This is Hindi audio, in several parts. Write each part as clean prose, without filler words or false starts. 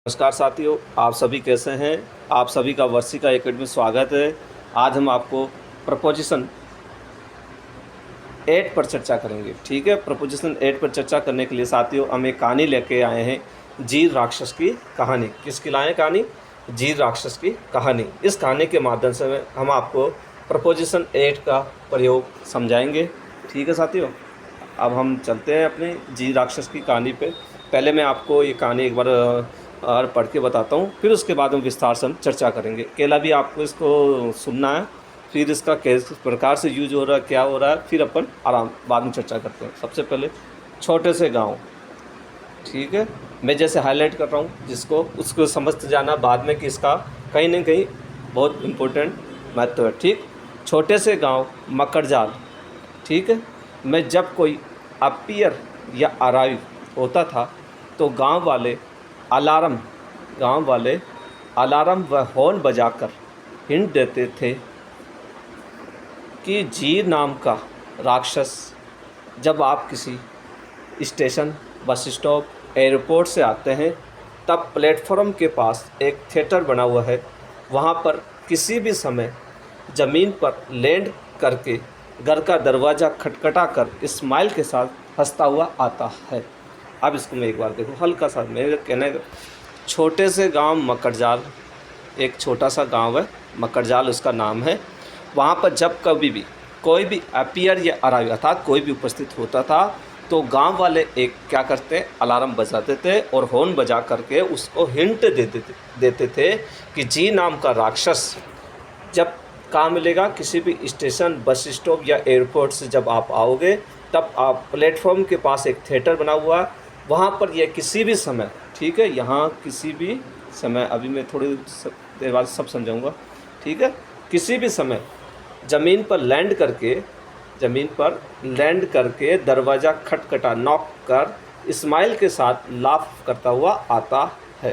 नमस्कार साथियों, आप सभी कैसे हैं। आप सभी का वर्षिका एकेडमी में स्वागत है। आज हम आपको प्रपोजिशन 8 पर चर्चा करेंगे। ठीक है, प्रपोजिशन 8 पर चर्चा करने के लिए साथियों हम एक कहानी लेके आए हैं, जीर राक्षस की कहानी। किसकी लाएँ कहानी? जीर राक्षस की कहानी। इस कहानी के माध्यम से हम आपको प्रपोजिशन 8 का प्रयोग समझाएंगे। ठीक है साथियों, अब हम चलते हैं अपनी जीर राक्षस की कहानी पे। पहले मैं आपको ये कहानी एक बार और पढ़ के बताता हूँ, फिर उसके बाद हम विस्तार से हम चर्चा करेंगे। अकेला भी आपको इसको सुनना है, फिर इसका किस प्रकार से यूज हो रहा है, क्या हो रहा है, फिर अपन आराम बाद में चर्चा करते हैं। सबसे पहले छोटे से गांव। ठीक है, मैं जैसे हाईलाइट कर रहा हूँ जिसको उसको समझते जाना बाद में कि इसका कहीं ना कहीं बहुत इम्पोर्टेंट महत्व है। ठीक, छोटे से गांव मकड़जाल। ठीक है, मैं जब कोई अपीयर या अराइव होता था तो अलार्म गांव वाले अलार्म व हॉर्न बजाकर हिंट देते थे कि जीर नाम का राक्षस। जब आप किसी स्टेशन, बस स्टॉप, एयरपोर्ट से आते हैं तब प्लेटफॉर्म के पास एक थिएटर बना हुआ है। वहाँ पर किसी भी समय ज़मीन पर लैंड करके घर का दरवाज़ा खटखटा कर स्माइल के साथ हंसता हुआ आता है। अब इसको मैं एक बार देखो, हल्का सा मेरे कहने का। छोटे से गांव मकड़जाल, एक छोटा सा गांव है मकड़जाल उसका नाम है। वहाँ पर जब कभी भी कोई भी अपीयर या अराइव अर्थात कोई भी उपस्थित होता था तो गांव वाले एक क्या करते, अलार्म बजाते थे और हॉर्न बजा करके उसको हिंट देते थे कि जी नाम का राक्षस जब कहाँ मिलेगा, किसी भी स्टेशन, बस स्टॉप या एयरपोर्ट से जब आप आओगे तब आप प्लेटफॉर्म के पास एक थिएटर बना हुआ है, वहाँ पर यह किसी भी समय, ठीक है, यहाँ किसी भी समय, अभी मैं थोड़ी देर बाद सब समझाऊंगा। ठीक है, किसी भी समय ज़मीन पर लैंड करके दरवाज़ा खटखटा नॉक कर स्माइल के साथ लाफ करता हुआ आता है।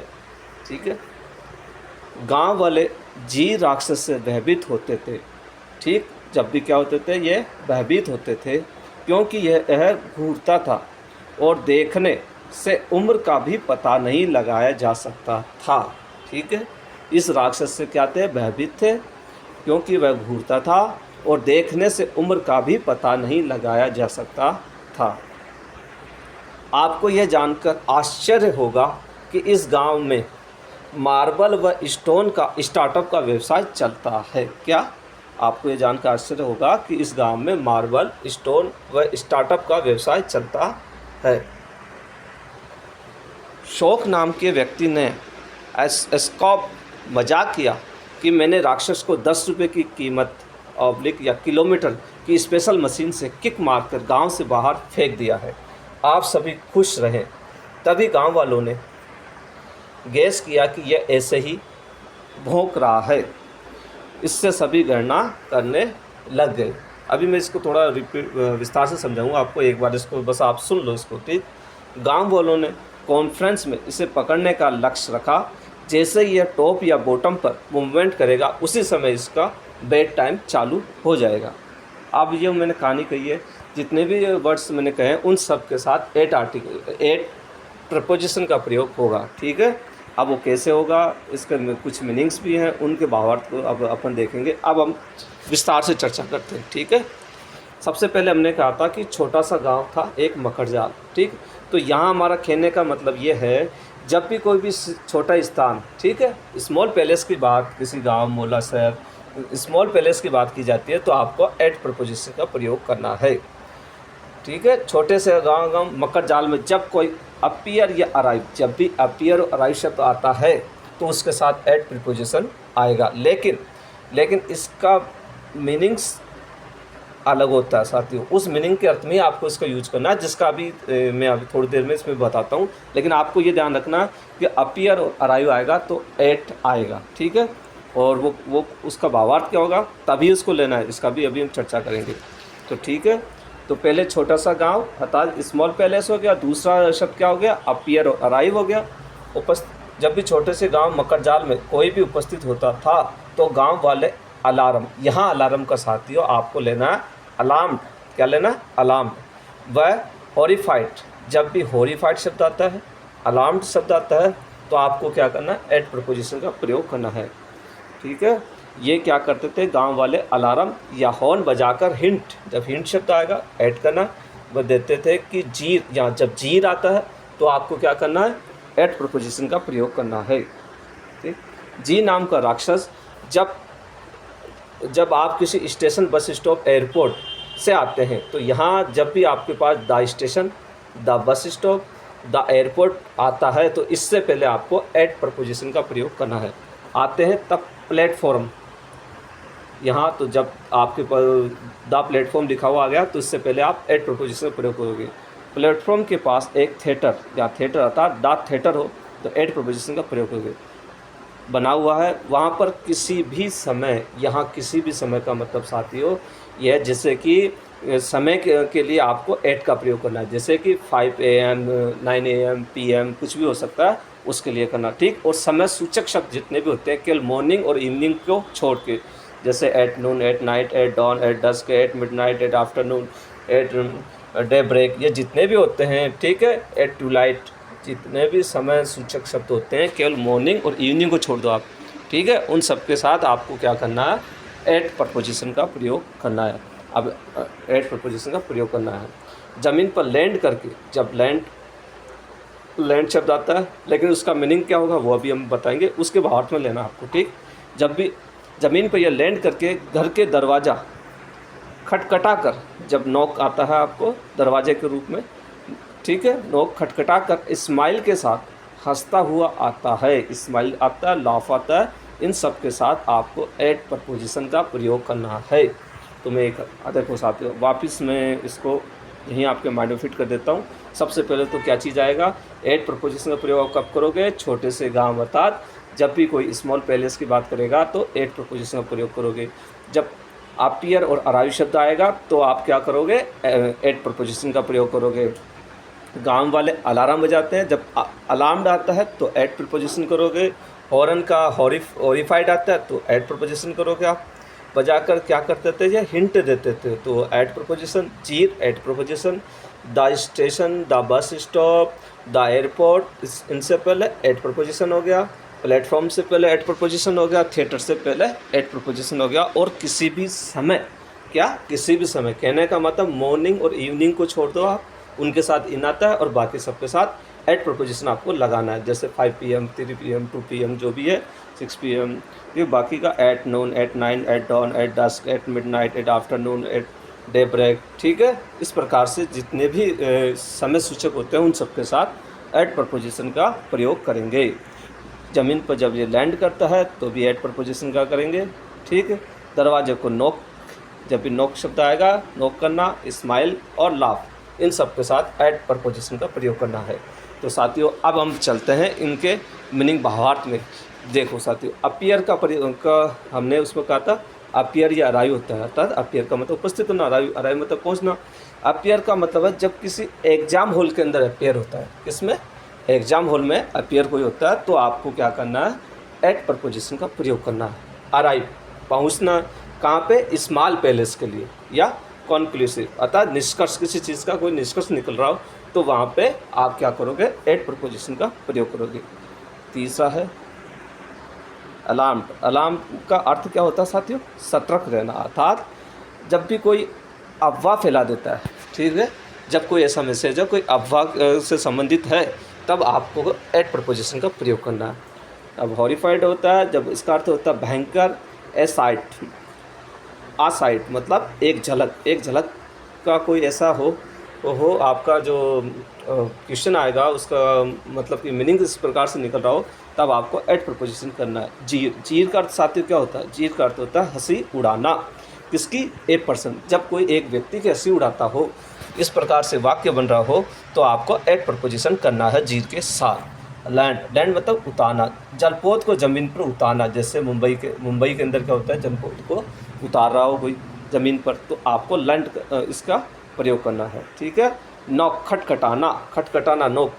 ठीक है, गांव वाले जी राक्षस से भयभीत होते थे। ठीक, जब भी क्या होते थे, ये भयभीत होते थे क्योंकि यह घूरता था और देखने से उम्र का भी पता नहीं लगाया जा सकता था। ठीक है, इस राक्षस से क्या थे, भयभीत थे क्योंकि वह घूरता था और देखने से उम्र का भी पता नहीं लगाया जा सकता था। आपको यह जानकर आश्चर्य होगा कि इस गांव में मार्बल व स्टोन का स्टार्टअप का व्यवसाय चलता है। क्या? आपको ये जानकर आश्चर्य होगा कि इस गांव में मार्बल, स्टोन व स्टार्टअप का व्यवसाय चलता है। शौक नाम के व्यक्ति ने एस्कॉप मजाक किया कि मैंने राक्षस को 10 रुपये की कीमत ऑब्लिक या किलोमीटर की स्पेशल मशीन से किक मारकर गांव से बाहर फेंक दिया है। आप सभी खुश रहें। तभी गांव वालों ने गैस किया कि यह ऐसे ही भौंक रहा है। इससे सभी गणना करने लग गए। अभी मैं इसको थोड़ा विस्तार से समझाऊंगा आपको, एक बार इसको बस आप सुन लो इसको। ठीक, गांव वालों ने कॉन्फ्रेंस में इसे पकड़ने का लक्ष्य रखा। जैसे ही यह टॉप या बॉटम पर मूवमेंट करेगा उसी समय इसका बेड टाइम चालू हो जाएगा। अब ये मैंने कहानी कही है, जितने भी वर्ड्स मैंने कहे हैं उन सब के साथ 8 प्रपोजिशन का प्रयोग होगा। ठीक है, अब वो कैसे होगा, इसके कुछ मीनिंग्स भी हैं, उनके भावार्थ को अब अपन देखेंगे। अब हम विस्तार से चर्चा करते हैं। ठीक है, सबसे पहले हमने कहा था कि छोटा सा गांव था एक मकड़जाल। ठीक, तो यहाँ हमारा कहने का मतलब ये है, जब भी कोई भी छोटा स्थान, ठीक है, स्मॉल पैलेस की बात, किसी गांव, मोहल्ला, शहर, स्मॉल पैलेस की बात की जाती है तो आपको एट प्रपोजिशन का प्रयोग करना है। ठीक है, छोटे से गांव मकड़जाल में जब कोई अपीयर या अराइव, जब भी अपीयर और अराइव शब्द आता है तो उसके साथ एट प्रीपोजिशन आएगा। लेकिन इसका मीनिंग्स अलग होता है साथियों। उस मीनिंग के अर्थ में आपको इसका यूज करना है, जिसका अभी मैं अभी थोड़ी देर में इसमें बताता हूँ। लेकिन आपको ये ध्यान रखना कि अपीयर और अराइव आएगा तो एट आएगा। ठीक है, और वो उसका भावार्थ क्या होगा तभी उसको लेना है, इसका भी अभी हम चर्चा करेंगे। तो ठीक है, तो पहले छोटा सा गांव अर्थात स्मॉल पैलेस हो गया, दूसरा शब्द क्या हो गया, अपीयर और अराइव हो गया। जब भी छोटे से गांव मकड़जाल में कोई भी उपस्थित होता था तो गांव वाले अलार्म, यहाँ अलार्म का साथियों आपको लेना है अलार्म। क्या लेना है? अलार्म। वह हॉरिफाइड, जब भी हॉरिफाइड शब्द आता है, अलार्म्ड शब्द आता है तो आपको क्या करना है, एट प्रपोजिशन का प्रयोग करना है। ठीक है, ये क्या करते थे गांव वाले, अलार्म या हॉर्न बजाकर हिंट, जब हिंट शब्द आएगा ऐड करना, वह देते थे कि जीर, या जब जीर आता है तो आपको क्या करना है, एट प्रपोजिशन का प्रयोग करना है। ठीक, जी नाम का राक्षस, जब आप किसी स्टेशन, बस स्टॉप, एयरपोर्ट से आते हैं तो यहाँ जब भी आपके पास the station, the bus stop, the airport आता है तो इससे पहले आपको एट प्रपोजिशन का प्रयोग करना है। आते हैं तब प्लेटफॉर्म, यहाँ तो जब आपके पास द प्लेटफॉर्म लिखा हुआ आ गया तो इससे पहले आप एट प्रपोजिशन का प्रयोग करोगे। प्लेटफॉर्म के पास एक थिएटर या थिएटर आता है, द थिएटर हो तो एट प्रपोजिशन का प्रयोग करोगे। बना हुआ है वहाँ पर किसी भी समय, यहाँ किसी भी समय का मतलब साथियों यह, जैसे कि समय के लिए आपको एट का प्रयोग करना है, जैसे कि 5 AM 9 AM PM कुछ भी हो सकता है, उसके लिए करना। ठीक, और समय सूचक शब्द जितने भी होते हैं केवल मॉर्निंग और इवनिंग को छोड़ के, जैसे at noon, at night, at dawn, at dusk, at midnight, at afternoon, at day break, ये जितने भी होते हैं, ठीक है, एट टू लाइट, जितने भी समय सूचक शब्द होते हैं केवल मॉर्निंग और इवनिंग को छोड़ दो आप। ठीक है, उन सब के साथ आपको क्या करना है, एट प्रपोजिशन का प्रयोग करना है। अब एट प्रपोजिशन का प्रयोग करना है। ज़मीन पर लैंड करके, जब लैंड शब्द आता है, लेकिन उसका मीनिंग क्या होगा वो अभी हम बताएंगे, उसके भावार्थ में लेना आपको। ठीक, जब भी ज़मीन पर यह लैंड करके घर के दरवाज़ा खटखटा कर, जब नॉक आता है आपको दरवाजे के रूप में, ठीक है, नॉक खटखटा कर स्माइल के साथ हंसता हुआ आता है, स्माइल आता है, लाफ आता है, इन सब के साथ आपको एट प्रपोजिशन का प्रयोग करना है। तो मैं एक देखो साथियों, वापस मैं इसको यहीं आपके माइंड में फिट कर देता हूँ। सबसे पहले तो क्या चीज़ आएगा, एट प्रपोजिशन का प्रयोग आप कब करोगे, छोटे से गांव, अर्थात जब भी कोई स्मॉल पैलेस की बात करेगा तो एट प्रपोजिशन का प्रयोग करोगे। जब अपीयर और अराइव शब्द आएगा तो आप क्या करोगे, एट प्रपोजिशन का प्रयोग करोगे। गांव वाले अलार्म बजाते हैं, जब अलार्म आता है तो एट प्रपोजिशन करोगे। हॉर्न का हॉरिफाइड आता है तो एट प्रपोजिशन करोगे। आप बजाकर क्या करते थे, ये हिंट देते थे तो एट प्रपोजिशन। चीर at preposition. The station, the bus stop, the airport, इनसे पहले एट प्रपोजिशन हो गया। प्लेटफॉर्म से पहले एट प्रपोजिशन हो गया। थिएटर से पहले एट प्रपोजिशन हो गया। और किसी भी समय, क्या किसी भी समय कहने का मतलब मॉर्निंग और इवनिंग को छोड़ दो आप, उनके साथ इन आता है और बाकी सबके साथ एट प्रपोजिशन आपको लगाना है। जैसे 5 PM, 3 PM, 2 PM जो भी है, 6 PM, ये बाकी का at noon, at nine, at dawn, at dusk, at midnight, at afternoon, at day break. ठीक है, इस प्रकार से जितने भी समय सूचक होते हैं उन सबके साथ एट प्रपोजिशन का प्रयोग करेंगे। ज़मीन पर जब ये लैंड करता है तो भी एट प्रपोजिशन का करेंगे। ठीक है, दरवाजे को नॉक, जब भी नॉक शब्द आएगा, नॉक करना, स्माइल और लाफ, इन सब के साथ एट प्रपोजिशन का प्रयोग करना है। तो साथियों अब हम चलते हैं इनके मीनिंग भावार्थ में। देखो साथियों, अपीयर का प्रयोग का हमने उसमें कहा था, अपीयर या अराइव होता है, अर्थात अपीयर का मतलब उपस्थित होना, अराइव मतलब पहुंचना। अपीयर का मतलब है जब किसी एग्जाम हॉल के अंदर अपीयर होता है, किसमें, एग्जाम हॉल में अपीयर कोई होता है तो आपको क्या करना है, एट प्रपोजिशन का प्रयोग करना है। अराइव पहुंचना, कहाँ पे, स्मॉल पैलेस के लिए, या कॉन्क्लूसिव अर्थात निष्कर्ष, किसी चीज़ का कोई निष्कर्ष निकल रहा हो तो वहाँ पे आप क्या करोगे, एट प्रपोजिशन का प्रयोग करोगे। तीसरा है अलार्म। अलार्म का अर्थ क्या होता है साथियों, सतर्क रहना, अर्थात जब भी कोई अफवाह फैला देता है, ठीक है, जब कोई ऐसा मैसेज है कोई अफवाह से संबंधित है तब आपको एट प्रपोजिशन का प्रयोग करना है। अब हॉरिफाइड होता है जब इसका अर्थ होता है भयंकर, एसाइट, आसाइट मतलब एक झलक, एक झलक का कोई ऐसा हो आपका जो क्वेश्चन आएगा उसका मतलब कि मीनिंग इस प्रकार से निकल रहा हो, तब आपको एट प्रपोजिशन करना है। जीर, जीर का अर्थ साथियों क्या होता है, जीर का अर्थ होता है हंसी उड़ाना, किसकी, ए पर्सन, जब कोई एक व्यक्ति की हंसी उड़ाता हो, इस प्रकार से वाक्य बन रहा हो तो आपको एट प्रपोजिशन करना है जीर के साथ। लैंड, लैंड मतलब उतारना, जलपोत को ज़मीन पर उतारना, जैसे मुंबई के अंदर क्या होता है, जलपोत को उतार रहा हो कोई ज़मीन पर तो आपको लैंड इसका प्रयोग करना है। ठीक है, नॉक, खटखटाना, खटखटाना नॉक,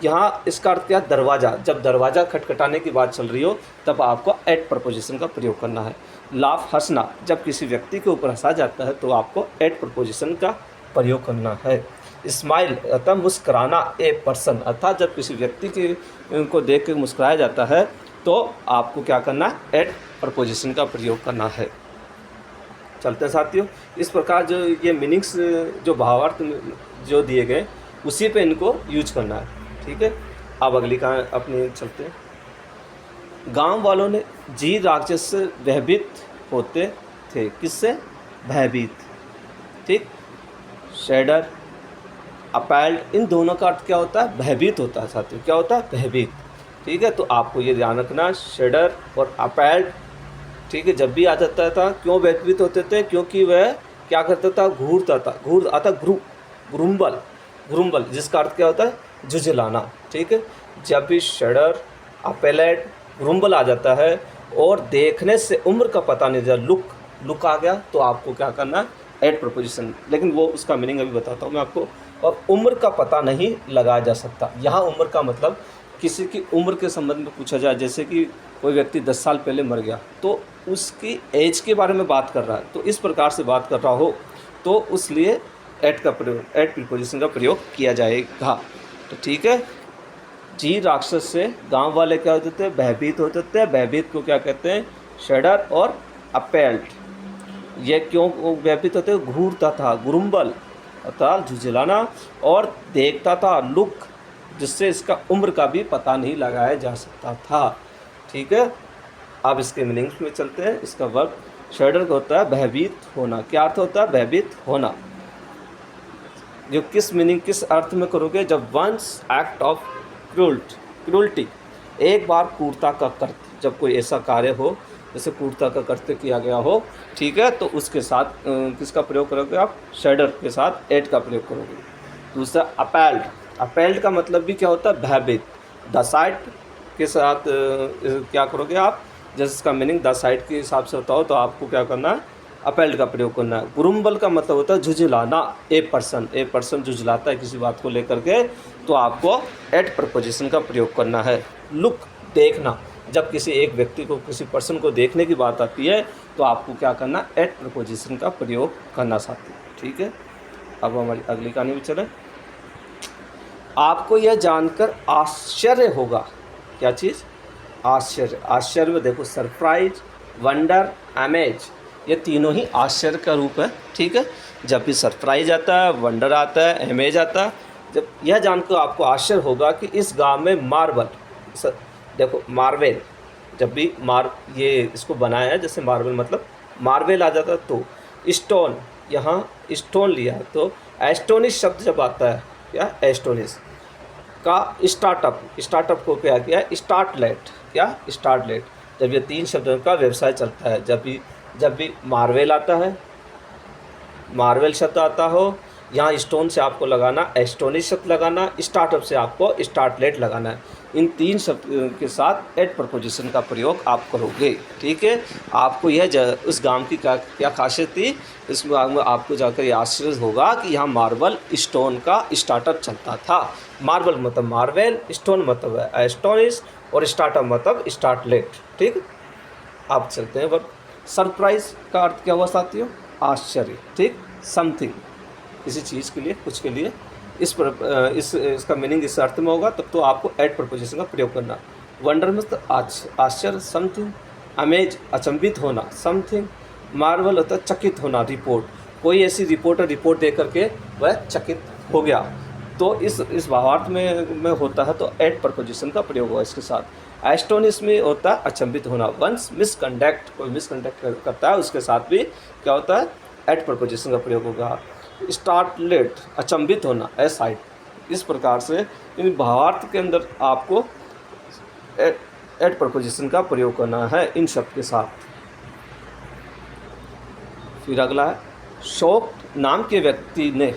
यहाँ इसका अर्थ क्या, दरवाज़ा, जब दरवाज़ा खटखटाने की बात चल रही हो तब आपको एट प्रपोजिशन का प्रयोग करना है। लाफ, हंसना, जब किसी व्यक्ति के ऊपर हंसा जाता है तो आपको एट प्रपोजिशन का प्रयोग करना है। स्माइल अर्थात मुस्कुराना, ए पर्सन अर्थात जब किसी व्यक्ति के को देख के मुस्कुराया जाता है तो आपको क्या करना है, एट प्रपोजिशन का प्रयोग करना है। चलते हैं साथियों, इस प्रकार जो ये मीनिंग्स जो भावार्थ जो दिए गए उसी पे इनको यूज करना है। ठीक है, अब अगली कहानी अपनी चलते हैं। गांव वालों ने जी राक्षस से भयभीत होते थे। किससे? भयभीत। ठीक, शेडर, अपैल्ड, इन दोनों का अर्थ क्या होता है? भयभीत होता है साथियों। क्या होता है? भयभीत। ठीक है, तो आपको ये ध्यान रखना, शेडर और अपैल्ड। ठीक है, जब भी आ जाता था, क्यों भयभीत होते थे? क्योंकि वह क्या करता था? घूरता था। घूर आता घुरुम्बल, घुरुम्बल जिसका अर्थ क्या होता है? झुझलाना। ठीक है, जब भी शेडर, अपैल्ड, घुरुम्बल आ जाता है और देखने से उम्र का पता नहीं चला, लुक आ गया, तो आपको क्या करना है? At preposition. लेकिन वो उसका मीनिंग अभी बताता हूँ मैं आपको। और उम्र का पता नहीं लगाया जा सकता। यहाँ उम्र का मतलब किसी की उम्र के संबंध में पूछा जाए, जैसे कि कोई व्यक्ति 10 साल पहले मर गया तो उसकी एज के बारे में बात कर रहा है, तो इस प्रकार से बात कर रहा हो तो उस लिए एट का प्रयोग, एट प्रीपोजिशन का प्रयोग किया जाएगा। तो ठीक है, जी राक्षस से गांव वाले क्या होते थे? भयभीत होते थे। भयभीत को क्या कहते हैं? शेडर और अपैल्ड। ये क्यों भयभीत होते? घूरता था, गुरुम्बल अर्थात झुझलाना, और देखता था, लुक, जिससे इसका उम्र का भी पता नहीं लगाया जा सकता था। ठीक है, अब इसके मीनिंग्स में चलते हैं। इसका वर्ब शेडर का होता है भयभीत होना। क्या अर्थ होता है? भयभीत होना। जो किस मीनिंग, किस अर्थ में करोगे? जब वंस एक्ट ऑफ क्रूल्टी, एक बार क्रूरता का कृत्य, जब कोई ऐसा कार्य हो जैसे क्रूरता का कृत्य किया गया हो, ठीक है, तो उसके साथ किसका प्रयोग करोगे आप? शेडर के साथ एट का प्रयोग करोगे। दूसरा अपैल्ड, अपैल्ड का मतलब भी क्या होता है? भयभीत। द साइट के साथ क्या करोगे आप? जिसका मीनिंग द साइट के हिसाब से होता हो तो आपको क्या करना है? अपैल्ड का प्रयोग करना है। गुरुम्बल का मतलब होता है झुझलाना, ए पर्सन झुझलाता है किसी बात को लेकर के, तो आपको एट प्रपोजिशन का प्रयोग करना है। लुक, देखना, जब किसी एक व्यक्ति को, किसी पर्सन को देखने की बात आती है तो आपको क्या करना? एट प्रपोजिशन का प्रयोग करना साथी। ठीक है, अब हमारी अगली कहानी में चलें। आपको यह जानकर आश्चर्य होगा। क्या चीज़? आश्चर्य। आश्चर्य में देखो, सरप्राइज, वंडर, अमेज, ये तीनों ही आश्चर्य का रूप है। ठीक है, जब भी सरप्राइज आता है, वंडर आता है, अमेज आता है, जब यह जानकर आपको आश्चर्य होगा कि इस गांव में मार्बल, देखो मार्वेल, जब भी ये इसको बनाया है, जैसे मार्बल मतलब मार्वेल आ जाता है, तो स्टोन, यहाँ स्टोन लिया है, तो एस्टोनिश शब्द जब आता है, क्या? एस्टोनिश का स्टार्टअप को क्या किया है? स्टार्टलेट। क्या? स्टार्टलेट। जब ये तीन शब्दों का व्यवसाय चलता है, जब भी मार्वेल आता है, मार्वेल शब्द आता हो, यहाँ स्टोन से आपको लगाना एस्टोनिश शब्द लगाना, स्टार्टअप से आपको स्टार्टलेट लगाना है। इन तीन शब्द के साथ एट प्रपोजिशन का प्रयोग आप करोगे। ठीक है, आपको यह उस गांव की क्या खासियत थी, इस गांव में आपको जाकर ये आश्चर्य होगा कि यहाँ मार्बल स्टोन का स्टार्टअप चलता था। मार्बल मतलब मार्वेल, स्टोन मतलब एस्टोनिश, और स्टार्टअप मतलब स्टार्टलेट। ठीक, आप चलते हैं। वर्ब सरप्राइज का अर्थ क्या हुआ साथियों? आश्चर्य। ठीक, समथिंग, किसी चीज़ के लिए, कुछ के लिए, इसका मीनिंग इस अर्थ में होगा, तब तो आपको एट प्रपोजिशन का प्रयोग करना। वंडर मतलब आश्चर्य, समथिंग। अमेज अचंभित होना, समथिंग। मार्वल होता है चकित होना, रिपोर्ट, कोई ऐसी रिपोर्ट दे करके वह चकित हो गया, तो इस भावार्थ में होता है, तो एट प्रपोजिशन का प्रयोग होगा इसके साथ। एस्टोनिश में होता है अचंभित होना। वंस मिसकंडक्ट, कोई मिसकंडक्ट करता है, उसके साथ भी क्या होता है? एट प्रपोजिशन का प्रयोग होगा। स्टार्टलेट अचंभित होना, एसाइट। इस प्रकार से इन भावार्थ के अंदर आपको एट प्रपोजिशन का प्रयोग करना है इन शब्द के साथ। फिर अगला है, शौक नाम के व्यक्ति ने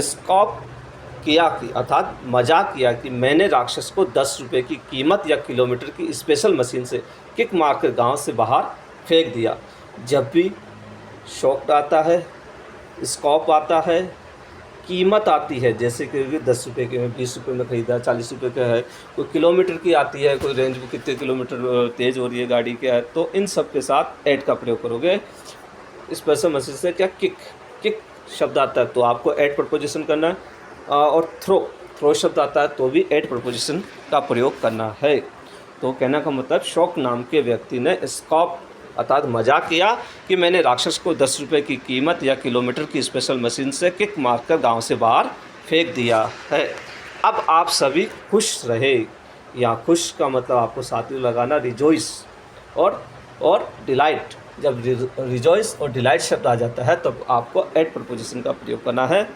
स्कॉप किया कि अर्थात मजाक किया कि मैंने राक्षस को 10 रुपये की कीमत या किलोमीटर की स्पेशल मशीन से किक मारकर गांव से बाहर फेंक दिया। जब भी शौक आता है, स्कॉप आता है, कीमत आती है, जैसे कि 10 रुपये के, 20 रुपये में ख़रीदा, 40 रुपये का है, कोई किलोमीटर की आती है, कोई रेंज में कितने किलोमीटर तेज़ हो रही है गाड़ी क्या है, तो इन सब के साथ एट का प्रयोग करोगे। स्पेशल मशीन से क्या? किक शब्द आता है, तो आपको एट प्रपोजिशन करना है। और थ्रो शब्द आता है तो भी एट प्रपोजिशन का प्रयोग करना है। तो कहने का मतलब शौक नाम के व्यक्ति ने स्कॉप अर्थात मजाक किया कि मैंने राक्षस को 10 रुपये की कीमत या किलोमीटर की स्पेशल मशीन से किक मारकर गांव से बाहर फेंक दिया है। अब आप सभी खुश रहे। यहाँ खुश का मतलब आपको साथियों लगाना रिजॉइस और डिलाइट। जब रिजॉइस और डिलाइट शब्द आ जाता है तब आपको एट प्रपोजिशन का प्रयोग करना है।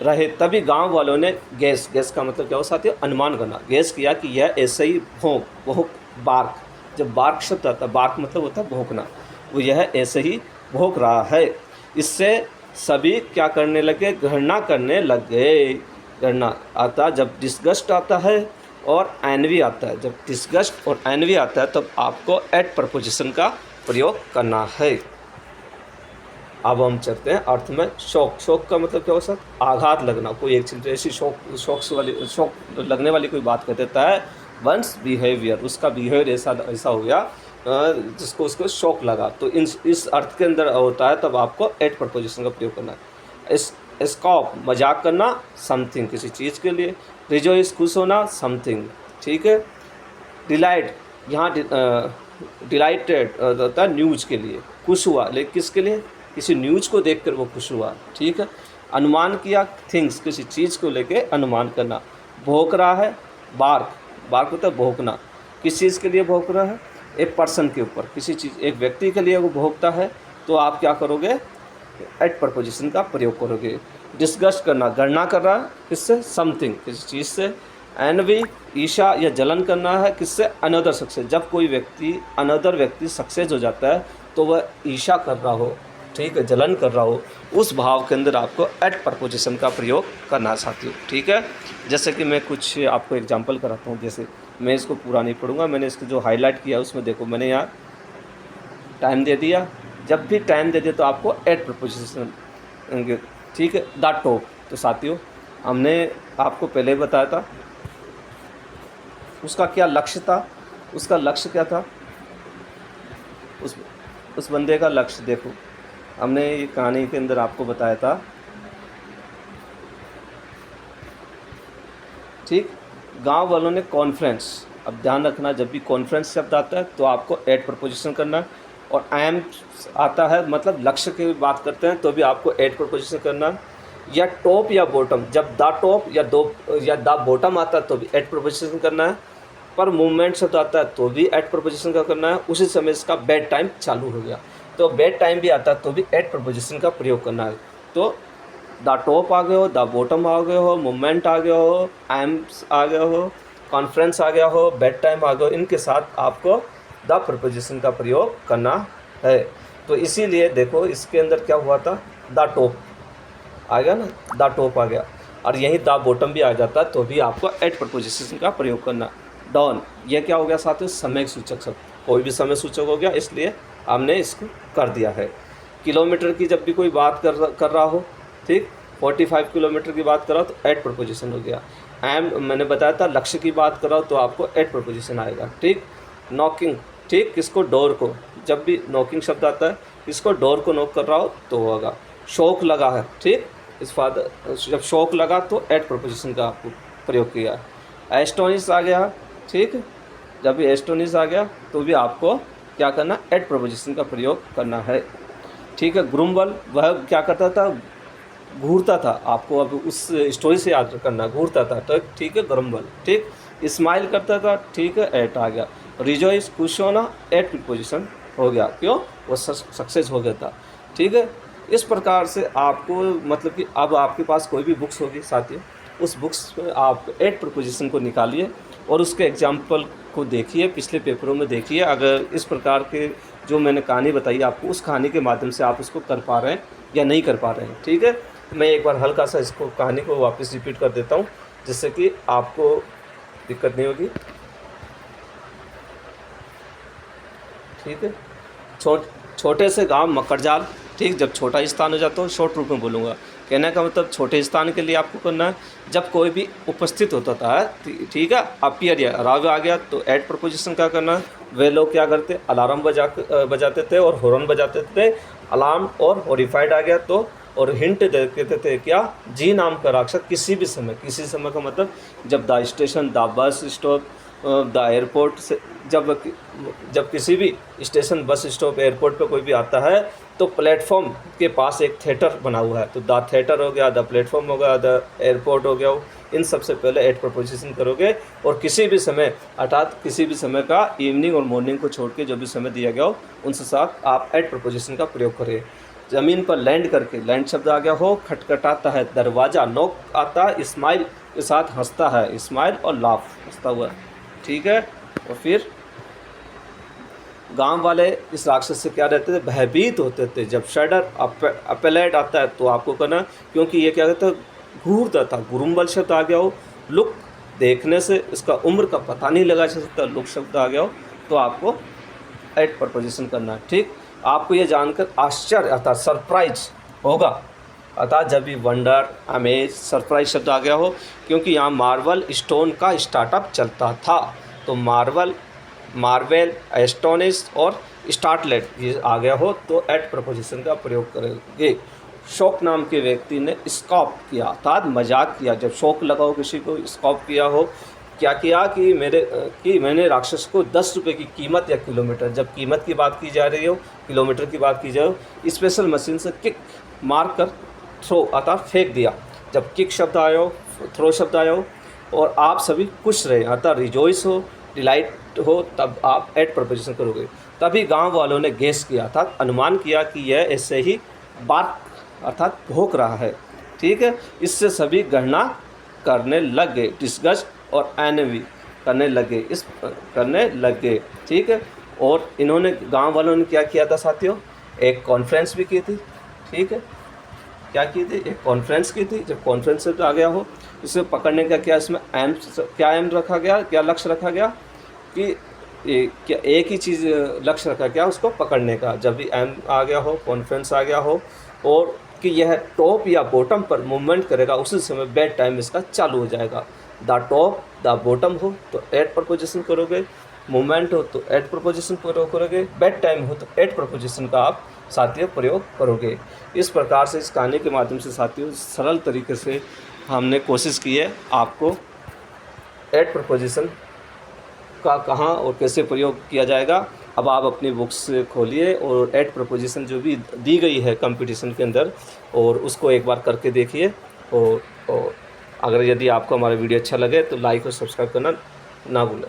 रहे तभी गांव वालों ने गैस का मतलब क्या हो साथियों, अनुमान करना, गैस किया कि यह ऐसे ही भौंक बार्क। जब बार्क शब्द आता है, बार्क मतलब होता है भौंकना, वो यह ऐसे ही भौंक रहा है। इससे सभी क्या करने लगे, गणना करने लग गए। गणना आता जब डिस्गस्ट आता है और एनवी आता है। जब डिस्गस्ट और एनवी आता है तब आपको एट प्रपोजिशन का प्रयोग करना है। अब हम चलते हैं अर्थ में। शौक का मतलब क्या हो सकता है, आघात लगना। कोई एक चीज़ ऐसी शौक लगने वाली कोई बात कर देता है। वंस बिहेवियर, उसका बिहेवियर ऐसा हो गया जिसको उसको शौक लगा, तो इस अर्थ के अंदर होता है तब आपको एट प्रपोजिशन का प्रयोग करना है। स्कॉप मजाक करना, समथिंग किसी चीज़ के लिए। रिजॉइस खुश होना, समथिंग, ठीक है। डिलाइट, यहाँ डिलाइटेड होता है न्यूज़ के लिए, खुश हुआ, लेकिन किसके लिए, किसी न्यूज़ को देखकर वो खुश हुआ, ठीक है। अनुमान किया, थिंग्स किसी चीज़ को लेके अनुमान करना। भौंक रहा है, बार्क होता है भौंकना, किस चीज़ के लिए भौंक रहा है, एक पर्सन के ऊपर, किसी चीज़ एक व्यक्ति के लिए वो भौंकता है, तो आप क्या करोगे, एट प्रपोजिशन का प्रयोग करोगे। डिस्गस्ट करना, गणना कर रहा है, किससे, समथिंग किसी चीज़ से। एनवी, ईर्ष्या या जलन करना है, किससे, अनदर सक्सेस। जब कोई व्यक्ति अनदर व्यक्ति सक्सेस हो जाता है तो वह ईर्ष्या कर रहा हो, ठीक है, जलन कर रहा हो, उस भाव के अंदर आपको एट प्रपोजिशन का प्रयोग करना है साथियों, ठीक है। जैसे कि मैं कुछ आपको एग्जांपल कराता हूँ। जैसे मैं इसको पूरा नहीं पढ़ूंगा, मैंने इसको जो हाईलाइट किया उसमें देखो, मैंने यहाँ टाइम दे दिया। जब भी टाइम दे दिया तो आपको एट प्रपोजिशन, ठीक है। द टॉप, तो साथियों हमने आपको पहले बताया था उसका क्या लक्ष्य था। उसका लक्ष्य क्या था, उस बंदे का लक्ष्य देखो, हमने ये कहानी के अंदर आपको बताया था, ठीक। गांव वालों ने कॉन्फ्रेंस, अब ध्यान रखना जब भी कॉन्फ्रेंस शब्द आता है तो आपको एट प्रपोजिशन करना है। और एम आता है मतलब लक्ष्य की बात करते हैं तो भी आपको एट प्रपोजिशन करना है। या टॉप या बॉटम, जब द टॉप या द बॉटम आता है तो भी एट प्रपोजिशन करना है। पर मूवमेंट शब्द आता है तो भी एट प्रपोजिशन का करना है। उसी समय इसका बेड टाइम चालू हो गया तो बेड टाइम भी आता है तो भी एट प्रपोजिशन का प्रयोग करना है। तो द टॉप आ गए हो, द बॉटम आ गए हो, मूवमेंट आ गया हो, एम्स आ गया हो, कॉन्फ्रेंस आ गया हो, बेड टाइम आ गया हो, इनके साथ आपको द प्रपोजिशन का प्रयोग करना है। तो इसीलिए देखो इसके अंदर क्या हुआ था, द टॉप आ गया ना, द टॉप आ गया, और यहीं द बॉटम भी आ जाता है तो भी आपको एट प्रपोजिशन का प्रयोग करना। डाउन, ये क्या हो गया साथियों, समय सूचक शब्द, कोई भी समय सूचक हो गया, इसलिए हमने इसको कर दिया है। किलोमीटर की जब भी कोई बात कर रहा हो, ठीक, 45 किलोमीटर की बात कर रहा हो तो एट प्रपोजिशन हो गया। मैंने बताया था लक्ष्य की बात कर रहा हो तो आपको एट प्रपोजिशन आएगा, ठीक। नॉकिंग, ठीक, किसको, डोर को, जब भी नॉकिंग शब्द आता है इसको डोर को नॉक कर रहा हो तो होगा। शौक लगा है, ठीक, इस फादर जब शौक लगा तो एट प्रपोजिशन का आपको प्रयोग किया। एस्टोनिश आ गया, ठीक, जब भी एस्टोनिश आ गया तो भी आपको क्या करना, एट प्रपोजिशन का प्रयोग करना है, ठीक है। ग्रुम्बल, वह क्या करता था, घूरता था, आपको अब उस स्टोरी से याद करना, घूरता था, तो ठीक है, ग्रुम्बल, ठीक। स्माइल करता था, ठीक है, एट आ गया। रिजॉइस, खुश होना, एट प्रपोजिशन हो गया, क्यों, वो सक्सेस हो गया था, ठीक है। इस प्रकार से आपको मतलब कि अब आपके पास कोई भी बुक्स होगी साथियों, उस बुक्स में आप एट प्रपोजिशन को निकालिए और उसके एग्जाम्पल को देखिए, पिछले पेपरों में देखिए। अगर इस प्रकार के जो मैंने कहानी बताई आपको, उस कहानी के माध्यम से आप उसको कर पा रहे हैं या नहीं कर पा रहे हैं, ठीक है। मैं एक बार हल्का सा इसको कहानी को वापस रिपीट कर देता हूँ जिससे कि आपको दिक्कत नहीं होगी, ठीक है। छोटे से गांव मकड़जाल, ठीक, जब छोटा स्थान हो जाता हो, शॉर्ट रूप में बोलूँगा, कहने का मतलब छोटे स्थान के लिए आपको करना है। जब कोई भी उपस्थित होता था, ठीक है, अपीयर या अराइव आ गया तो एट प्रपोजिशन का करना है। वे लोग क्या करते, अलार्म बजाते थे और हॉर्न बजाते थे। अलार्म और हॉरिफाइड आ गया तो और हिंट दे देते थे क्या, जी नाम का राक्षस किसी समय का मतलब जब the station, the bus stop, the airport से जब किसी भी स्टेशन, बस स्टॉप, एयरपोर्ट पे कोई भी आता है तो प्लेटफॉर्म के पास एक थिएटर बना हुआ है, तो द थिएटर हो गया, द प्लेटफॉर्म हो गया, द एयरपोर्ट हो गया, इन सबसे पहले एट प्रपोजिशन करोगे। और किसी भी समय अर्थात किसी भी समय का इवनिंग और मॉर्निंग को छोड़ के जो भी समय दिया गया हो उनसे साथ आप एट प्रपोजिशन का प्रयोग करें। ज़मीन पर लैंड करके, लैंड शब्द आ गया हो, खटखटाता है दरवाज़ा, नॉक आता है, स्माइल के साथ हंसता है, स्माइल और लाफ, हंसता हुआ, ठीक है। और फिर गांव वाले इस राक्षस से क्या रहते थे, भयभीत होते थे। जब शडर अपेलेट आता है तो आपको करना, क्योंकि ये क्या कहता है, घूरता था, गुरुम्बल शब्द आ गया हो, लुक देखने से इसका उम्र का पता नहीं लगा जा सकता, लुक शब्द आ गया हो, तो आपको एट प्रपोजिशन करना है, ठीक। आपको ये जानकर आश्चर्य अर्थात सरप्राइज होगा, अर्थात जब भी वंडर, अमेज, सरप्राइज शब्द आ गया हो, क्योंकि यहाँ मार्वल स्टोन का स्टार्टअप चलता था, तो मार्वेल, एस्टोनिश और स्टार्टलेट ये आ गया हो तो एट प्रपोजिशन का प्रयोग करेंगे। शौक नाम के व्यक्ति ने स्कॉप किया, अर्थात मजाक किया। जब शौक लगा हो किसी को, स्कॉप किया हो, क्या किया कि मैंने राक्षस को 10 रुपये की कीमत या किलोमीटर, जब कीमत की बात की जा रही हो, किलोमीटर की बात की जाए, स्पेशल मशीन से किक मार कर थ्रो अर्थात फेंक दिया। जब किक शब्द आया हो, थ्रो शब्द आया हो और आप सभी खुश रहे अर्थात रिजॉइस हो, डिलाइट हो, तब आप एट प्रपोजिशन करोगे। तभी गांव वालों ने गेस किया अर्थात अनुमान किया कि यह ऐसे ही बात अर्थात भौंक रहा है, ठीक है। इससे सभी गणना करने लग गए, डिस्कस और एनवी करने लगे, ठीक है। और इन्होंने, गांव वालों ने क्या किया था साथियों, एक कॉन्फ्रेंस भी की थी, ठीक है। क्या की थी, एक कॉन्फ्रेंस की थी। जब कॉन्फ्रेंस से आ गया हो, इसे पकड़ने का क्या इसमें एम रखा गया, क्या लक्ष्य रखा गया कि क्या एक ही चीज़ लक्ष्य रखा गया उसको पकड़ने का। जब भी एम आ गया हो, कॉन्फ्रेंस आ गया हो और कि यह टॉप या बॉटम पर मूवमेंट करेगा, उसी समय बेड टाइम इसका चालू हो जाएगा। द टॉप, द बॉटम हो तो एट प्रपोजिशन करोगे, मूवमेंट हो तो एट प्रपोजिशन प्रयोग करोगे, बेड टाइम हो तो एट प्रपोजिशन का आप साथियों प्रयोग करोगे। इस प्रकार से इस कहानी के माध्यम से साथियों सरल तरीके से हमने कोशिश की है आपको एट प्रपोजिशन का कहाँ और कैसे प्रयोग किया जाएगा। अब आप अपनी बुक्स खोलिए और एट प्रपोजिशन जो भी दी गई है कंपटीशन के अंदर, और उसको एक बार करके देखिए। और अगर यदि आपको हमारा वीडियो अच्छा लगे तो लाइक और सब्सक्राइब करना ना भूलें।